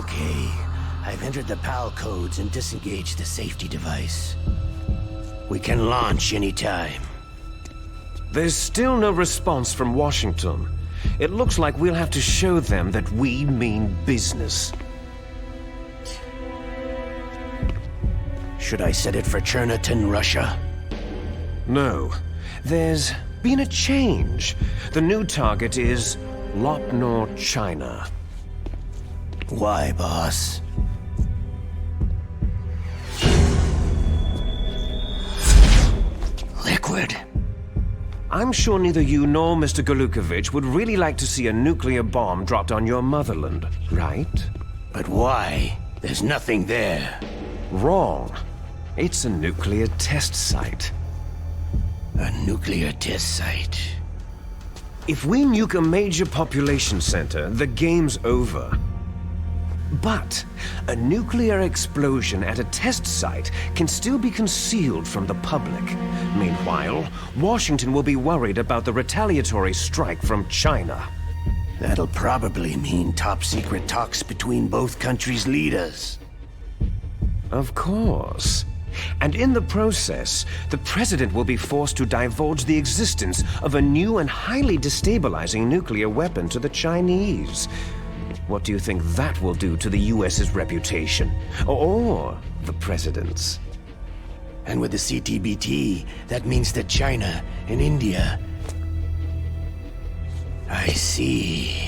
Okay, I've entered the PAL codes and disengaged the safety device. We can launch anytime. There's still no response from Washington. It looks like we'll have to show them that we mean business. Should I set it for Cherniton, Russia? No. There's been a change. The new target is Lopnor, China. Why, boss? Liquid. I'm sure neither you nor Mr. Golukovich would really like to see a nuclear bomb dropped on your motherland, right? But why? There's nothing there. Wrong. It's a nuclear test site. A nuclear test site. If we nuke a major population center, the game's over. But a nuclear explosion at a test site can still be concealed from the public. Meanwhile, Washington will be worried about the retaliatory strike from China. That'll probably mean top-secret talks between both countries' leaders. Of course. And in the process, the president will be forced to divulge the existence of a new and highly destabilizing nuclear weapon to the Chinese. What do you think that will do to the US's reputation? Or the president's? And with the CTBT, that means that China and India... I see.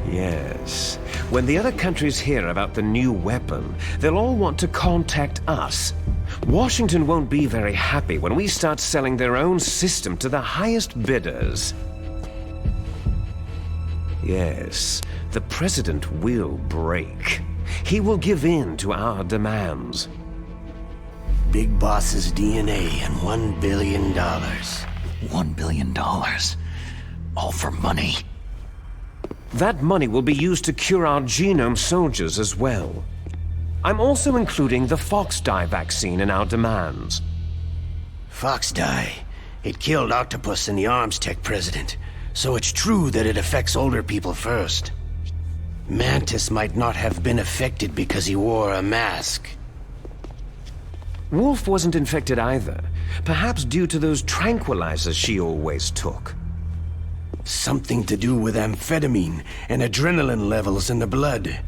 Yes. When the other countries hear about the new weapon, they'll all want to contact us. Washington won't be very happy when we start selling their own system to the highest bidders. Yes, the president will break. He will give in to our demands. Big Boss's DNA and $1 billion. $1 billion? All for money? That money will be used to cure our genome soldiers as well. I'm also including the Fox-dye vaccine in our demands. Fox-dye? It killed Octopus and the Arms Tech president. So it's true that it affects older people first. Mantis might not have been affected because he wore a mask. Wolf wasn't infected either. Perhaps due to those tranquilizers she always took. Something to do with amphetamine and adrenaline levels in the blood.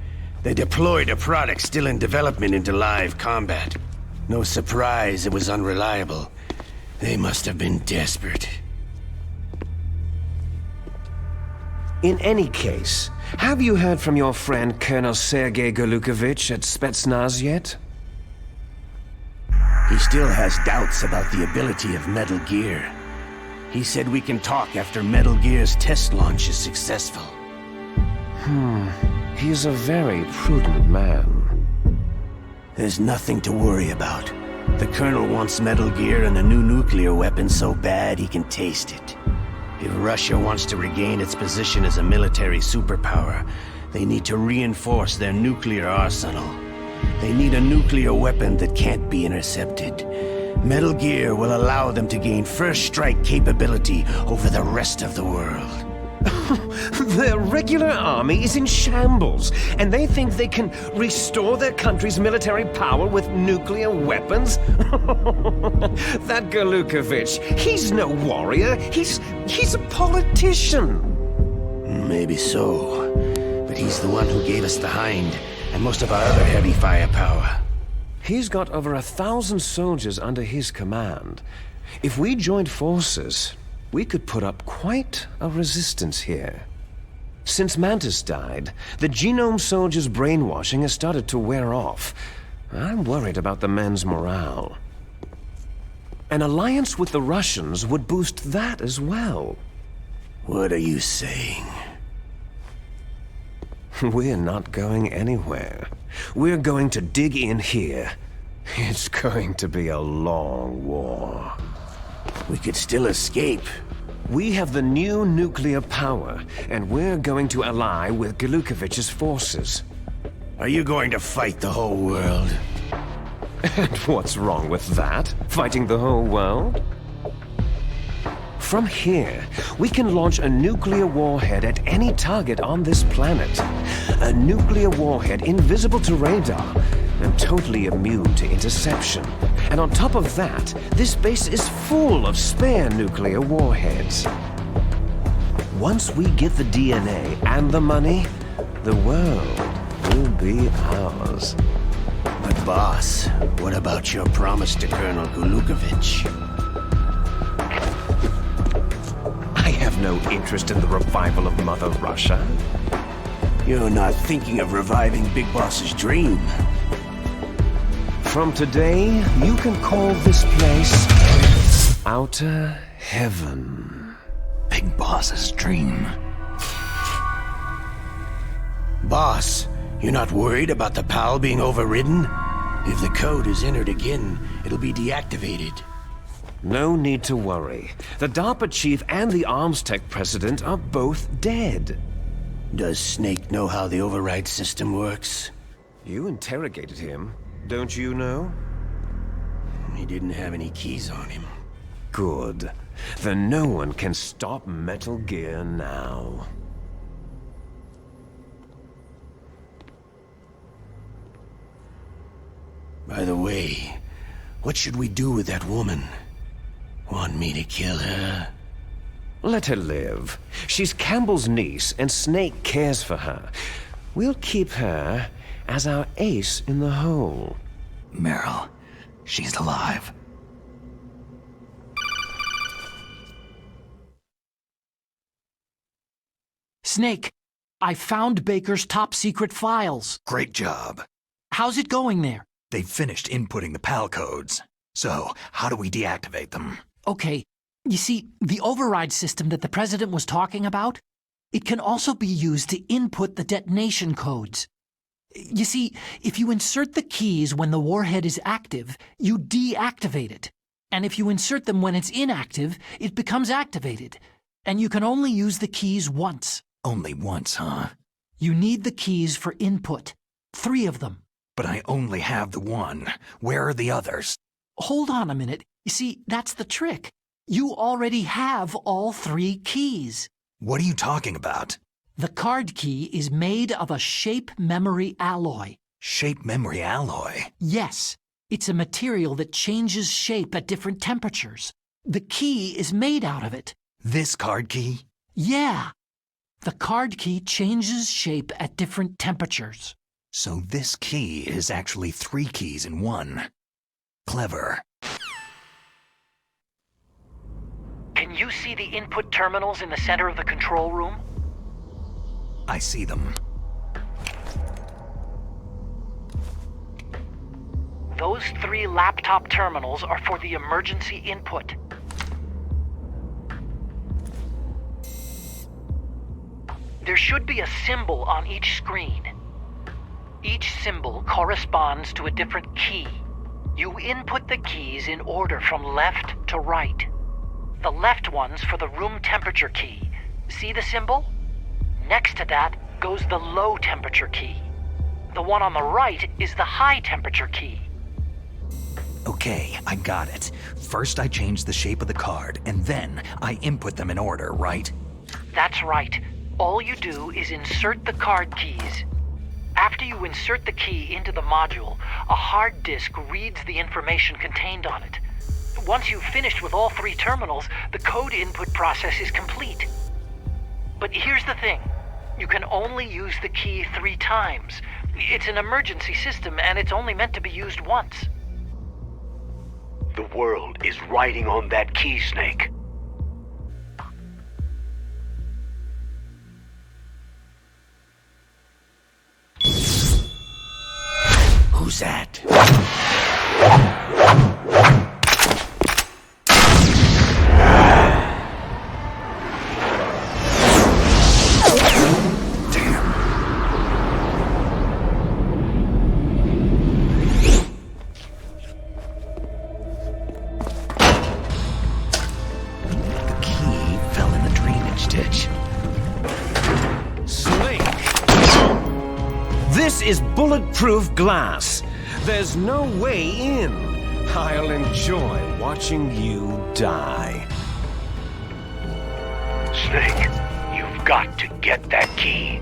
They deployed a product still in development into live combat. No surprise it was unreliable. They must have been desperate. In any case, have you heard from your friend Colonel Sergei Golukovich at Spetsnaz yet? He still has doubts about the ability of Metal Gear. He said we can talk after Metal Gear's test launch is successful. He's a very prudent man. There's nothing to worry about. The Colonel wants Metal Gear and a new nuclear weapon so bad he can taste it. If Russia wants to regain its position as a military superpower, they need to reinforce their nuclear arsenal. They need a nuclear weapon that can't be intercepted. Metal Gear will allow them to gain first strike capability over the rest of the world. Their regular army is in shambles, and they think they can restore their country's military power with nuclear weapons? That Golukovich, he's no warrior. He's a politician. Maybe so, but he's the one who gave us the Hind and most of our other heavy firepower. He's got over 1,000 soldiers under his command. If we joined forces, we could put up quite a resistance here. Since Mantis died, the genome soldiers' brainwashing has started to wear off. I'm worried about the men's morale. An alliance with the Russians would boost that as well. What are you saying? We're not going anywhere. We're going to dig in here. It's going to be a long war. We could still escape. We have the new nuclear power, and we're going to ally with Golukovich's forces. Are you going to fight the whole world? And what's wrong with that? Fighting the whole world? From here, we can launch a nuclear warhead at any target on this planet. A nuclear warhead invisible to radar and totally immune to interception. And on top of that, this base is full of spare nuclear warheads. Once we get the DNA and the money, the world will be ours. But boss, what about your promise to Colonel Gulukovich? I have no interest in the revival of Mother Russia. You're not thinking of reviving Big Boss's dream. From today, you can call this place Outer Heaven. Big Boss's dream. Boss, you're not worried about the PAL being overridden? If the code is entered again, it'll be deactivated. No need to worry. The DARPA chief and the arms tech president are both dead. Does Snake know how the override system works? You interrogated him, don't you know? He didn't have any keys on him. Good. Then no one can stop Metal Gear now. By the way, what should we do with that woman? Want me to kill her? Let her live. She's Campbell's niece, and Snake cares for her. We'll keep her as our ace in the hole. Meryl, she's alive. Snake, I found Baker's top-secret files. Great job. How's it going there? They finished inputting the PAL codes. So, how do we deactivate them? Okay, you see, the override system that the President was talking about, it can also be used to input the detonation codes. You see, if you insert the keys when the warhead is active, you deactivate it. And if you insert them when it's inactive, it becomes activated. And you can only use the keys once. Only once, huh? You need the keys for input. 3 of them. But I only have the one. Where are the others? Hold on a minute. You see, that's the trick. You already have all 3 keys. What are you talking about? The card key is made of a shape memory alloy. Shape memory alloy? Yes. It's a material that changes shape at different temperatures. The key is made out of it. This card key? Yeah. The card key changes shape at different temperatures. So this key is actually 3 keys in one. Clever. Can you see the input terminals in the center of the control room? I see them. Those 3 laptop terminals are for the emergency input. There should be a symbol on each screen. Each symbol corresponds to a different key. You input the keys in order from left to right. The left one's for the room temperature key. See the symbol? Next to that goes the low temperature key. The one on the right is the high temperature key. Okay, I got it. First I change the shape of the card, and then I input them in order, right? That's right. All you do is insert the card keys. After you insert the key into the module, a hard disk reads the information contained on it. Once you've finished with all 3 terminals, the code input process is complete. But here's the thing. You can only use the key 3 times. It's an emergency system, and it's only meant to be used once. The world is riding on that key, Snake. Who's that? This is bulletproof glass. There's no way in. I'll enjoy watching you die. Snake. You've got to get that key.